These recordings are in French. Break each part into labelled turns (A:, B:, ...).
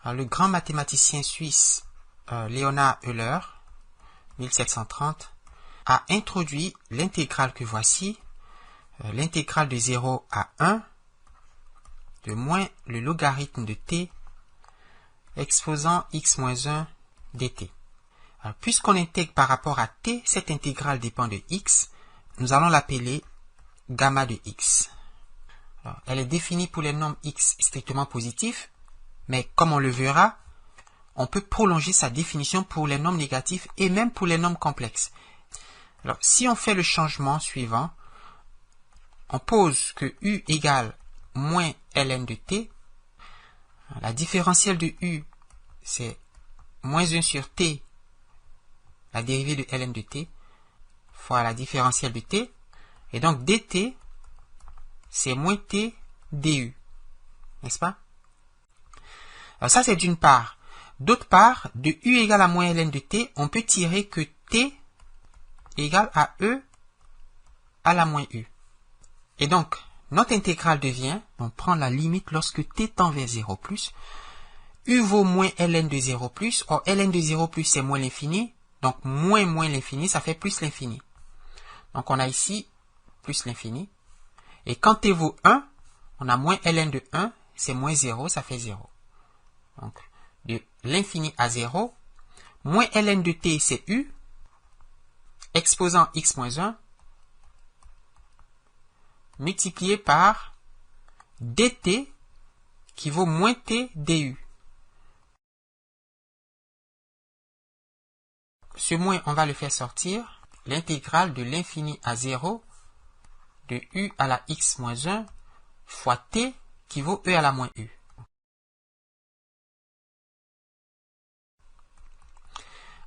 A: Le grand mathématicien suisse Leonhard Euler, 1730, a introduit l'intégrale que voici, l'intégrale de 0 à 1 de moins le logarithme de t exposant x moins 1 dt. Puisqu'on intègre par rapport à t, cette intégrale dépend de x, nous allons l'appeler gamma de x. Alors, elle est définie pour les nombres x strictement positifs, mais comme on le verra, on peut prolonger sa définition pour les nombres négatifs et même pour les nombres complexes. Alors, si on fait le changement suivant, on pose que u égale moins ln de t. La différentielle de u, c'est moins 1 sur t, la dérivée de ln de t, fois la différentielle de t. Et donc dt, c'est moins t du. N'est-ce pas? Alors ça, c'est d'une part. D'autre part, de u égale à moins ln de t, on peut tirer que t égale à e à la moins u. Et donc, notre intégrale devient, on prend la limite lorsque t tend vers 0 plus, u vaut moins ln de 0 plus, or ln de 0 plus c'est moins l'infini, donc moins l'infini, ça fait plus l'infini. Donc on a ici plus l'infini. Et quand t vaut 1, on a moins ln de 1, c'est moins 0, ça fait 0. Donc de l'infini à 0, moins ln de t c'est u, exposant x moins 1, multiplié par dt qui vaut moins t du. Ce moins, on va le faire sortir. L'intégrale de l'infini à 0 de u à la x moins 1 fois t qui vaut e à la moins u.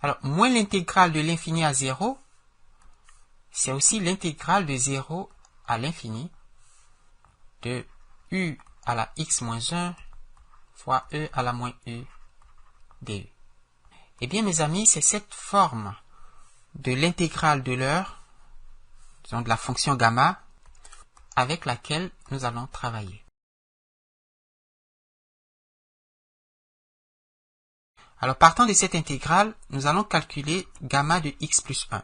A: Alors, moins l'intégrale de l'infini à 0, c'est aussi l'intégrale de 0 à l'infini de u à la x moins 1 fois e à la moins u du. Eh bien, mes amis, c'est cette forme de l'intégrale de Euler, disons de la fonction gamma, avec laquelle nous allons travailler. Alors, partant de cette intégrale, nous allons calculer gamma de x plus 1.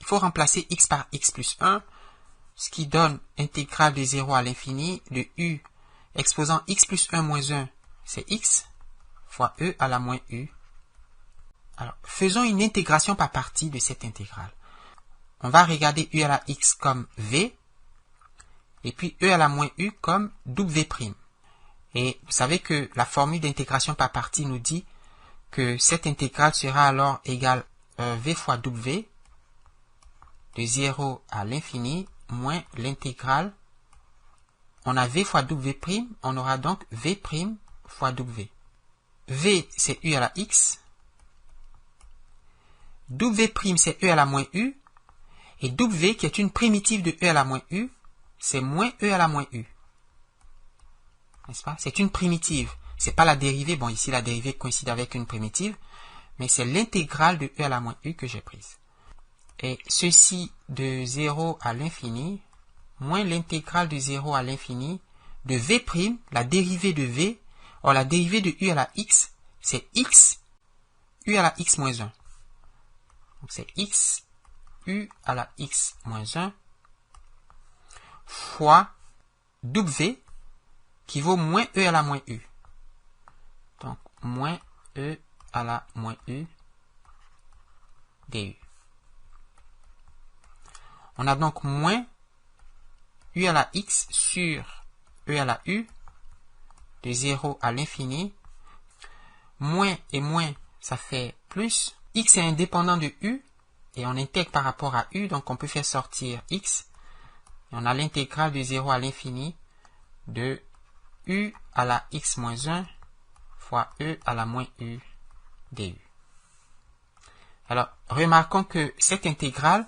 A: Il faut remplacer x par x plus 1, ce qui donne intégrale de 0 à l'infini de u exposant x plus 1 moins 1, c'est x, fois e à la moins u. Alors, faisons une intégration par partie de cette intégrale. On va regarder u à la x comme v, et puis e à la moins u comme w'. Et vous savez que la formule d'intégration par partie nous dit que cette intégrale sera alors égale v fois w, de 0 à l'infini, moins l'intégrale. On a v fois w', on aura donc v' fois w. V, c'est u à la x. W' c'est e à la moins u, et w qui est une primitive de e à la moins u, c'est moins e à la moins u. N'est-ce pas? C'est une primitive. C'est pas la dérivée. Bon, ici la dérivée coïncide avec une primitive, mais c'est l'intégrale de e à la moins u que j'ai prise. Et ceci de 0 à l'infini, moins l'intégrale de 0 à l'infini de v', la dérivée de v, or la dérivée de u à la x, c'est x, u à la x moins 1. Donc c'est x, u à la x moins 1, fois w, qui vaut moins e à la moins u. Donc, moins e à la moins u du. On a donc moins u à la x sur e à la u, de 0 à l'infini. Moins et moins, ça fait plus. X est indépendant de u, et on intègre par rapport à u, donc on peut faire sortir x. Et on a l'intégrale de 0 à l'infini de u à la x moins 1 fois e à la moins u du. Alors, remarquons que cette intégrale,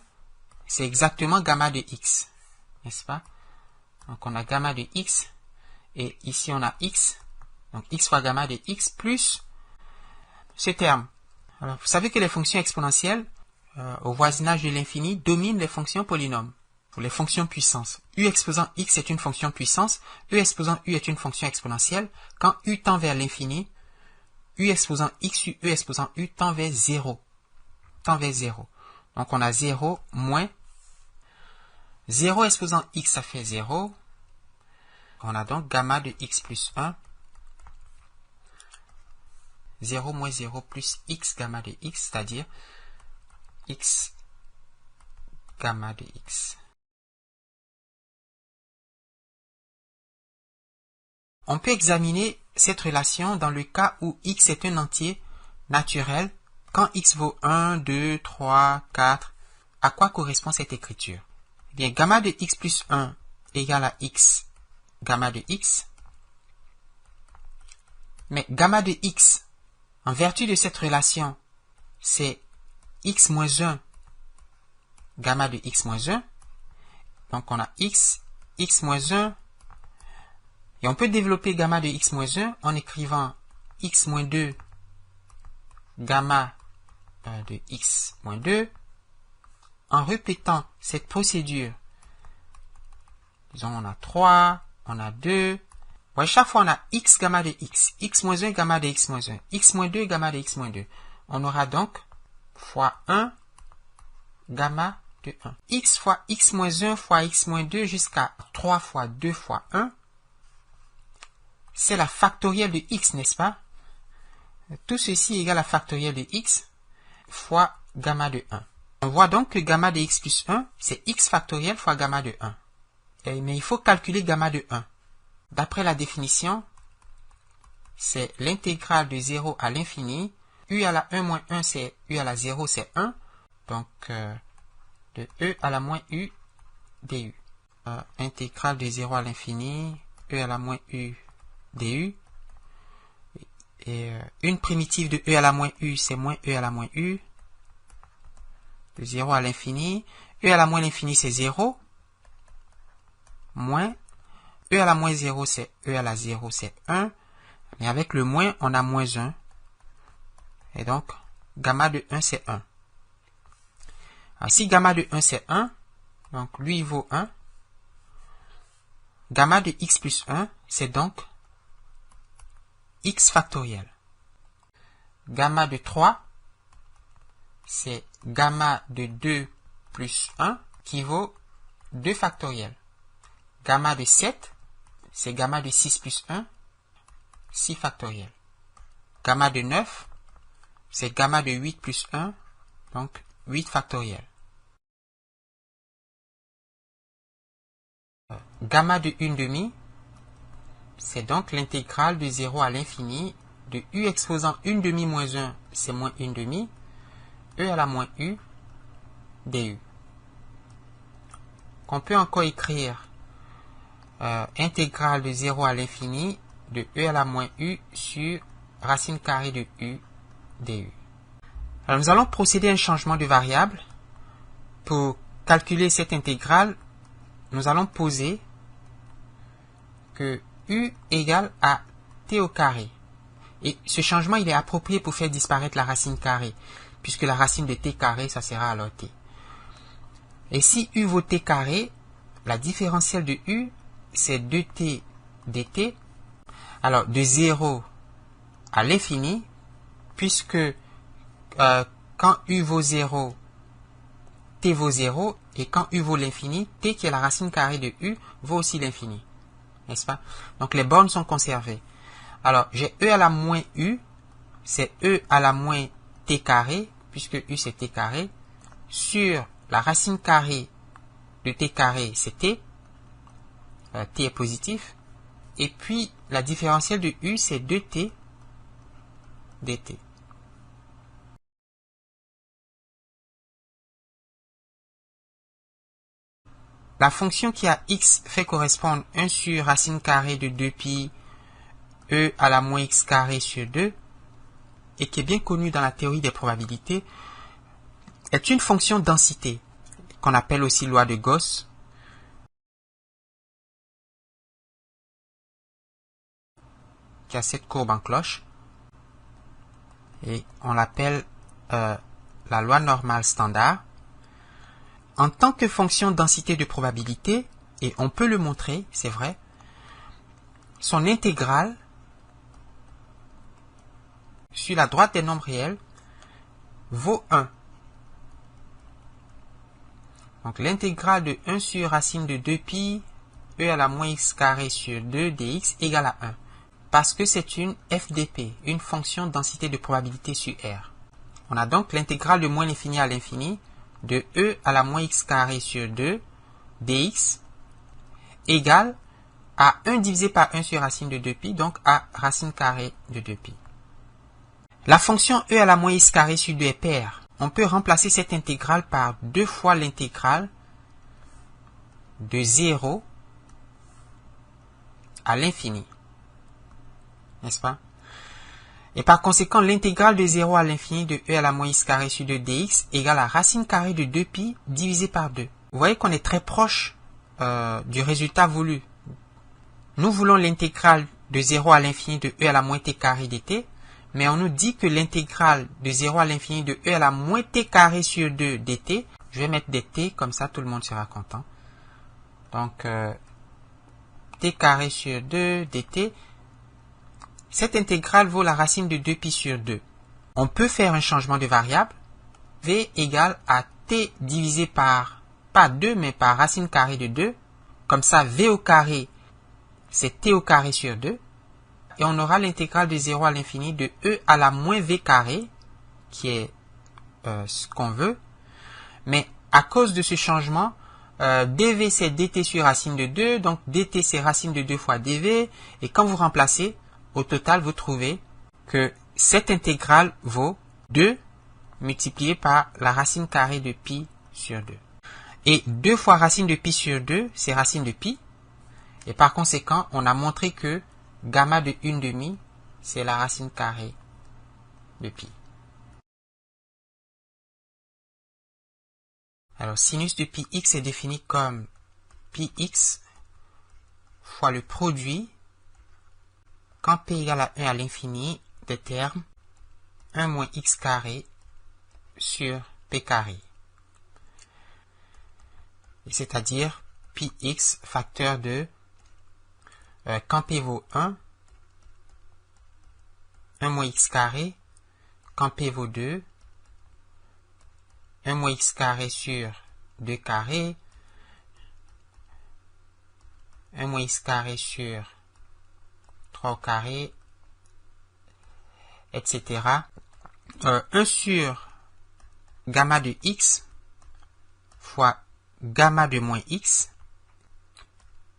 A: c'est exactement gamma de x, n'est-ce pas? Donc, on a gamma de x, et ici on a x, donc x fois gamma de x plus ce terme. Alors, vous savez que les fonctions exponentielles, au voisinage de l'infini, dominent les fonctions polynômes. pour les fonctions puissance. U exposant x est une fonction puissance, E exposant u est une fonction exponentielle. Quand u tend vers l'infini, U exposant x, E exposant u tend vers 0. Tend vers 0. Donc on a 0 moins 0 exposant x, ça fait 0. On a donc gamma de x plus 1. 0 moins 0 plus x gamma de x, c'est-à-dire x gamma de x. On peut examiner cette relation dans le cas où x est un entier naturel. Quand x vaut 1, 2, 3, 4, à quoi correspond cette écriture? Eh bien, gamma de x plus 1 égale à x gamma de x. Mais gamma de x, en vertu de cette relation, c'est x moins 1 gamma de x moins 1. Donc on a x moins 1. Et on peut développer gamma de x moins 1 en écrivant x moins 2 gamma de x moins 2. En répétant cette procédure, disons on a 3, on a 2. Ouais, chaque fois on a x gamma de x moins 1 gamma de x moins 1, x moins 2 gamma de x moins 2. On aura donc fois 1 gamma de 1. X fois x moins 1 fois x moins 2 jusqu'à 3 fois 2 fois 1. C'est la factorielle de x, n'est-ce pas? Tout ceci égale la factorielle de x fois gamma de 1. On voit donc que gamma de x plus 1, c'est x factoriel fois gamma de 1. Mais il faut calculer gamma de 1. D'après la définition, c'est l'intégrale de 0 à l'infini. U à la 1 moins 1, c'est U à la 0, c'est 1. Donc, de E à la moins U du. Intégrale de 0 à l'infini, E à la moins U du. Et une primitive de E à la moins U, c'est moins E à la moins U. De 0 à l'infini. E à la moins l'infini, c'est 0. Moins. E à la moins 0, c'est E à la 0, c'est 1. Mais avec le moins, on a moins 1. Et donc, gamma de 1, c'est 1. Alors, si gamma de 1, c'est 1, donc lui, il vaut 1. Gamma de x plus 1, c'est donc x factoriel. Gamma de 3, c'est gamma de 2 plus 1 qui vaut 2 factoriel. Gamma de 7, c'est gamma de 6 plus 1, 6 factoriel. Gamma de 9, c'est gamma de 8 plus 1, donc 8 factoriel. Gamma de 1 demi, c'est donc l'intégrale de 0 à l'infini de u exposant 1 demi moins 1, c'est moins 1 demi, e à la moins u du. Qu'on peut encore écrire intégrale de 0 à l'infini de e à la moins u sur racine carrée de u du. Alors nous allons procéder à un changement de variable. Pour calculer cette intégrale, nous allons poser que u égale à t au carré. Et ce changement, il est approprié pour faire disparaître la racine carrée, puisque la racine de t carré, ça sera alors t. Et si u vaut t carré, la différentielle de u, c'est 2t dt. Alors, de 0 à l'infini, puisque quand u vaut 0, t vaut 0, et quand u vaut l'infini, t qui est la racine carrée de u, vaut aussi l'infini. N'est-ce pas? Donc, les bornes sont conservées. Alors, j'ai e à la moins u, c'est e à la moins t carré, puisque u c'est t carré, sur la racine carrée de t carré, c'est t. T est positif. Et puis, la différentielle de u, c'est 2t dt. La fonction qui a x fait correspondre 1 sur racine carrée de 2pi e à la moins x carré sur 2, et qui est bien connue dans la théorie des probabilités, est une fonction densité, qu'on appelle aussi loi de Gauss, qui a cette courbe en cloche, et on l'appelle la loi normale standard. en tant que fonction densité de probabilité, et on peut le montrer, c'est vrai, son intégrale sur la droite des nombres réels vaut 1. Donc l'intégrale de 1 sur racine de 2pi e à la moins x carré sur 2 dx égale à 1. Parce que c'est une FDP, une fonction densité de probabilité sur R. On a donc l'intégrale de moins l'infini à l'infini de e à la moins x carré sur 2 dx égale à 1 divisé par 1 sur racine de 2pi, donc à racine carrée de 2pi. La fonction e à la moins x carré sur 2 est paire. On peut remplacer cette intégrale par 2 fois l'intégrale de 0 à l'infini. N'est-ce pas? Et par conséquent, l'intégrale de 0 à l'infini de e à la moins x carré sur 2 dx égale à racine carrée de 2pi divisé par 2. Vous voyez qu'on est très proche du résultat voulu. Nous voulons l'intégrale de 0 à l'infini de e à la moins t carré dt, mais on nous dit que l'intégrale de 0 à l'infini de e à la moins t carré sur 2 dt, je vais mettre des t, comme ça tout le monde sera content. Donc, t carré sur 2 dt, cette intégrale vaut la racine de 2pi sur 2. On peut faire un changement de variable. V égale à t divisé par, pas 2, mais par racine carrée de 2. Comme ça, v au carré, c'est t au carré sur 2. Et on aura l'intégrale de 0 à l'infini de e à la moins v carré, qui est ce qu'on veut. Mais à cause de ce changement, dv c'est dt sur racine de 2, donc dt c'est racine de 2 fois dv. Et quand vous remplacez, au total, vous trouvez que cette intégrale vaut 2 multiplié par la racine carrée de pi sur 2. Et 2 fois racine de pi sur 2, c'est racine de pi. Et par conséquent, on a montré que gamma de 1/2, c'est la racine carrée de pi. Alors, sinus de pi x est défini comme pi x fois le produit quand p égale à 1 à l'infini des termes 1 moins x carré sur p carré. C'est-à-dire pi x facteur de quand p vaut 1 moins x carré, quand p vaut 2, 1 moins x carré sur 2 carré, 1 moins x carré sur 3 au carré, etc. 1 sur gamma de x fois gamma de moins x,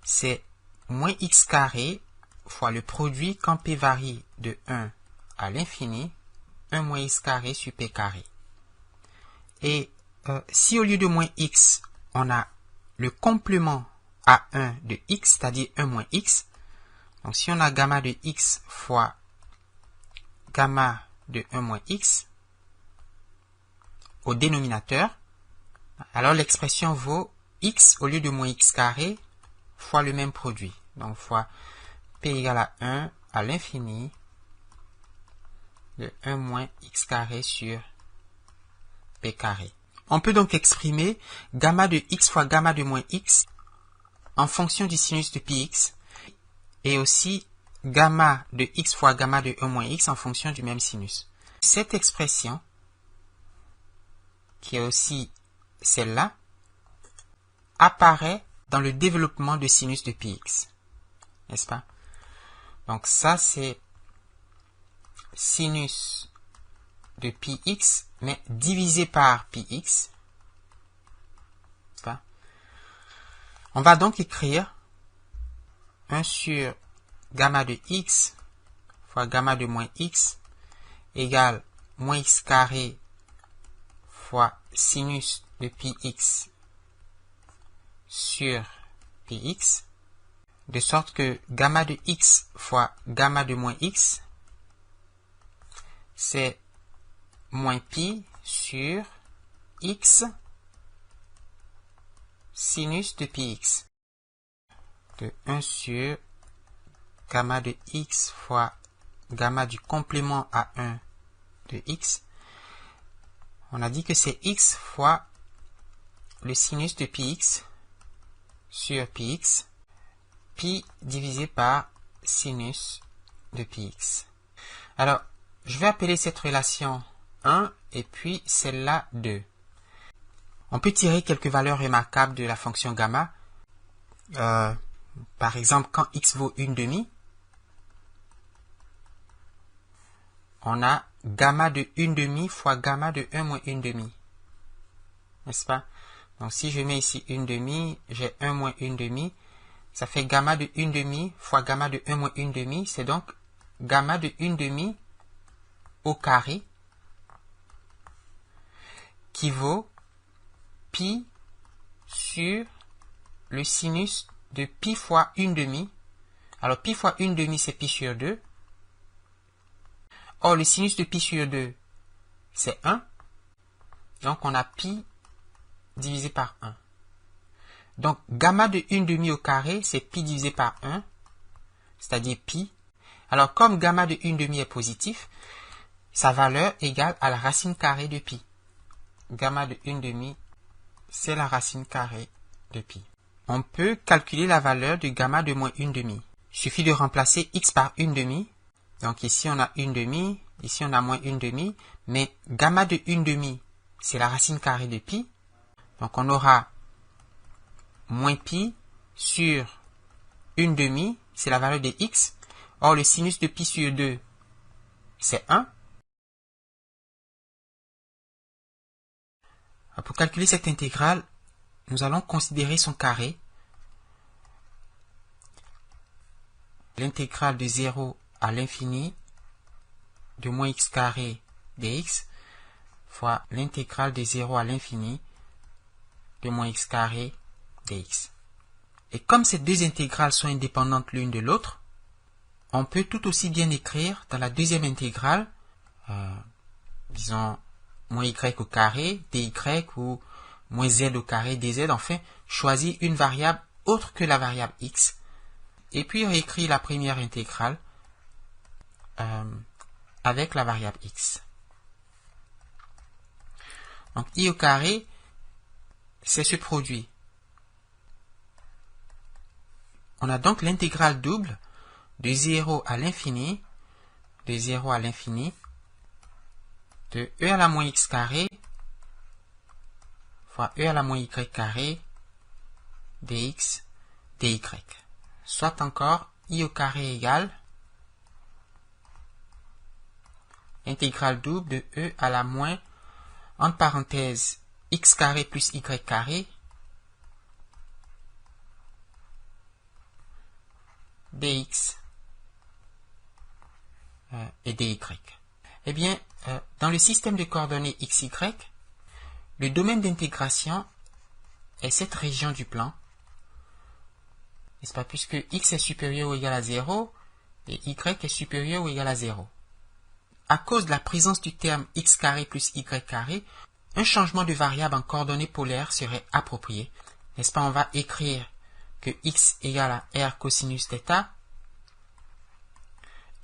A: c'est moins x carré fois le produit quand p varie de 1 à l'infini, 1 moins x carré sur p carré. Et si au lieu de moins x, on a le complément à 1 de x, c'est-à-dire 1 moins x, donc si on a gamma de x fois gamma de 1 moins x au dénominateur, alors l'expression vaut x au lieu de moins x carré fois le même produit. Donc fois p égale à 1 à l'infini de 1 moins x carré sur p carré. On peut donc exprimer gamma de x fois gamma de moins x en fonction du sinus de pi x et aussi gamma de x fois gamma de 1 moins x en fonction du même sinus. Cette expression, qui est aussi celle-là, apparaît dans le développement de sinus de pi x. N'est-ce pas? Donc ça, c'est sinus de pi x, mais divisé par pi x. N'est-ce pas? On va donc écrire 1 sur gamma de x fois gamma de moins x égale moins x carré fois sinus de pi x sur pi x, de sorte que gamma de x fois gamma de moins x, c'est moins pi sur x sinus de pi x, de 1 sur gamma de x fois gamma du complément à 1 de x. On a dit que c'est x fois le sinus de πx sur πx, pi divisé par sinus de πx. Alors, je vais appeler cette relation 1 et puis celle-là 2. On peut tirer quelques valeurs remarquables de la fonction gamma. Par exemple, quand x vaut 1/2, on a gamma de 1/2 fois gamma de 1 moins 1/2. N'est-ce pas? Donc, si je mets ici 1/2, j'ai 1 moins 1/2. Ça fait gamma de 1/2 fois gamma de 1 moins 1/2. C'est donc gamma de 1/2 au carré qui vaut pi sur le sinus de pi fois 1/2. Alors, pi fois 1/2, c'est pi sur 2. Or, le sinus de pi sur 2, c'est 1. Donc, on a pi divisé par 1. Donc, gamma de 1/2 au carré, c'est pi divisé par 1, c'est-à-dire pi. Alors, comme gamma de 1/2 est positif, sa valeur égale à la racine carrée de pi. Gamma de 1/2, c'est la racine carrée de pi. On peut calculer la valeur de gamma de moins 1/2. Il suffit de remplacer x par 1/2. Donc ici, on a 1/2, ici, on a moins 1/2, mais gamma de 1/2, c'est la racine carrée de pi. Donc, on aura moins pi sur 1/2, c'est la valeur de x. Or, le sinus de pi sur 2, c'est 1. Pour calculer cette intégrale, nous allons considérer son carré. L'intégrale de 0 à l'infini de moins x carré dx fois l'intégrale de 0 à l'infini de moins x carré dx. Et comme ces deux intégrales sont indépendantes l'une de l'autre, on peut tout aussi bien écrire dans la deuxième intégrale, disons, moins y au carré dy ou moins z au carré dz, enfin, choisir une variable autre que la variable x. Et puis, on écrit la première intégrale avec la variable x. Donc, i au carré, c'est ce produit. On a donc l'intégrale double de 0 à l'infini, de 0 à l'infini, de e à la moins x carré fois e à la moins y carré dx dy. Soit encore i au carré égale intégrale double de e à la moins, entre parenthèses, x carré plus y carré dx et dy. Eh bien, dans le système de coordonnées xy, le domaine d'intégration est cette région du plan, n'est-ce pas, puisque x est supérieur ou égal à 0 et y est supérieur ou égal à 0. À cause de la présence du terme x carré plus y carré, un changement de variable en coordonnées polaires serait approprié. N'est-ce pas, on va écrire que x égale à r cosinus θ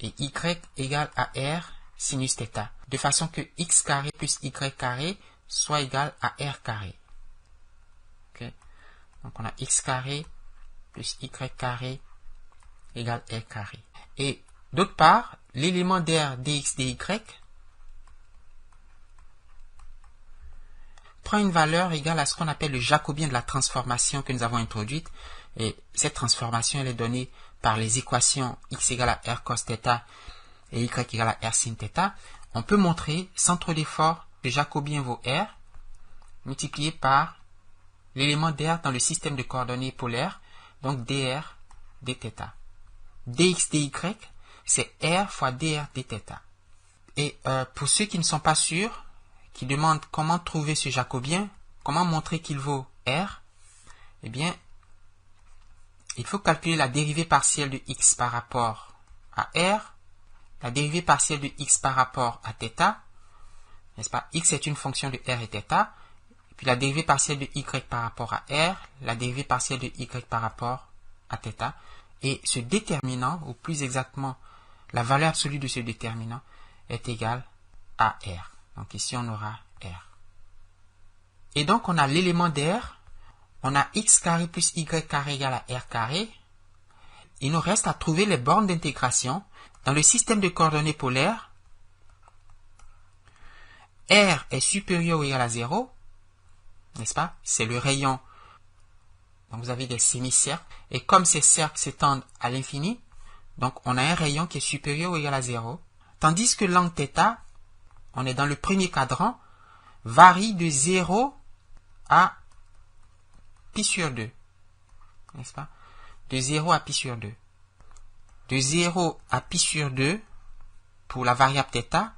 A: et y égale à r sinus θ, de façon que x carré plus y carré soit égal à r carré. Okay? Donc on a x carré plus y carré égale r carré. Et d'autre part, l'élément d'r dx dy prend une valeur égale à ce qu'on appelle le jacobien de la transformation que nous avons introduite. Et cette transformation, elle est donnée par les équations x égale à r cos θ et y égale à r sin θ. On peut montrer, sans trop d'effort, que le jacobien vaut r multiplié par l'élément dr dans le système de coordonnées polaires, donc dr dθ. dx dy, c'est r fois dr dθ. Et pour ceux qui ne sont pas sûrs, qui demandent comment trouver ce jacobien, comment montrer qu'il vaut r, eh bien, il faut calculer la dérivée partielle de x par rapport à r, la dérivée partielle de x par rapport à θ, n'est-ce pas? X est une fonction de r et θ, et puis la dérivée partielle de y par rapport à r, la dérivée partielle de y par rapport à θ, et ce déterminant, ou plus exactement, la valeur absolue de ce déterminant est égale à r. Donc ici, on aura r. Et donc, on a l'élément d'R. On a x carré plus y carré égale à r carré. Il nous reste à trouver les bornes d'intégration. Dans le système de coordonnées polaires, R est supérieur ou égal à 0, n'est-ce pas? C'est le rayon. Donc vous avez des semi-cercles. Et comme ces cercles s'étendent à l'infini, donc on a un rayon qui est supérieur ou égal à 0. Tandis que l'angle θ, on est dans le premier cadran, varie de 0 à pi sur 2. N'est-ce pas? De 0 à pi sur 2. De 0 à pi sur 2 pour la variable θ,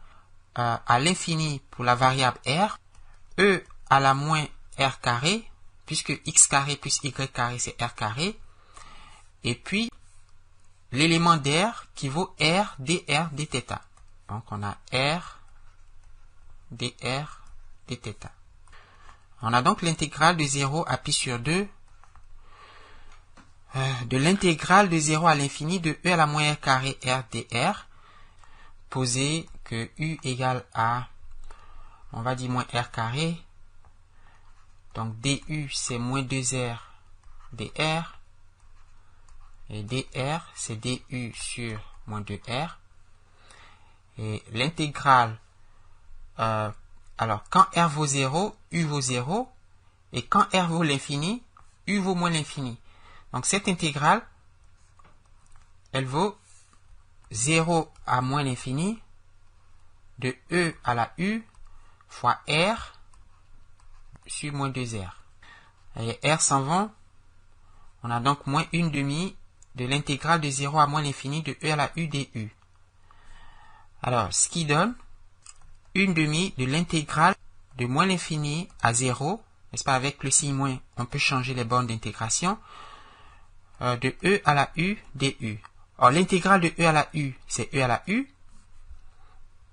A: à l'infini pour la variable r, e à la moins r carré, puisque x carré plus y carré c'est r carré, et puis l'élément d'r qui vaut r dr dθ. Donc on a r dr dθ. On a donc l'intégrale de 0 à pi sur 2 de l'intégrale de 0 à l'infini de e à la moins r carré r dr, posé que u égale à, on va dire moins r carré, donc du c'est moins 2r dr, et dr c'est du sur moins 2r, et l'intégrale, alors quand r vaut 0, u vaut 0, et quand r vaut l'infini, u vaut moins l'infini. Donc cette intégrale, elle vaut 0 à moins l'infini de e à la u fois r sur moins 2r. Et r s'en vont. On a donc moins 1/2 de l'intégrale de 0 à moins l'infini de e à la u du. Alors, ce qui donne 1/2 de l'intégrale de moins l'infini à 0, n'est-ce pas, avec le signe moins, on peut changer les bornes d'intégration, de e à la u du. Or, l'intégrale de e à la u, c'est e à la u.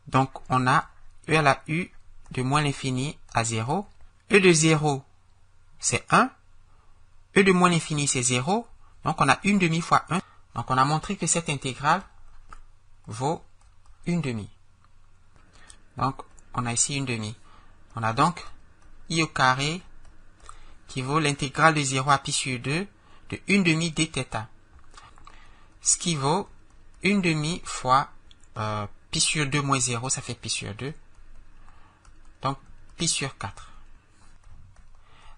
A: Donc, on a e à la u de moins l'infini à 0. E de 0, c'est 1. E de moins l'infini, c'est 0. Donc, on a 1/2 fois 1. Donc, on a montré que cette intégrale vaut 1/2. Donc, on a ici 1/2. On a donc i au carré qui vaut l'intégrale de 0 à pi sur 2 de 1/2 dθ. Ce qui vaut 1/2 fois pi sur 2 moins 0, ça fait pi sur 2. Donc, pi sur 4.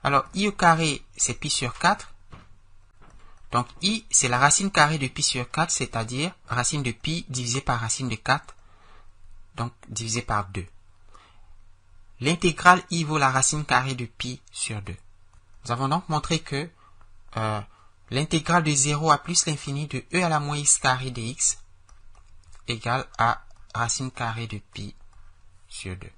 A: Alors, i au carré, c'est pi sur 4. Donc, i, c'est la racine carrée de pi sur 4, c'est-à-dire racine de pi divisé par racine de 4, donc divisé par 2. L'intégrale i vaut la racine carrée de pi sur 2. Nous avons donc montré que l'intégrale de 0 à plus l'infini de e à la moins x carré dx égale à racine carrée de pi sur 2.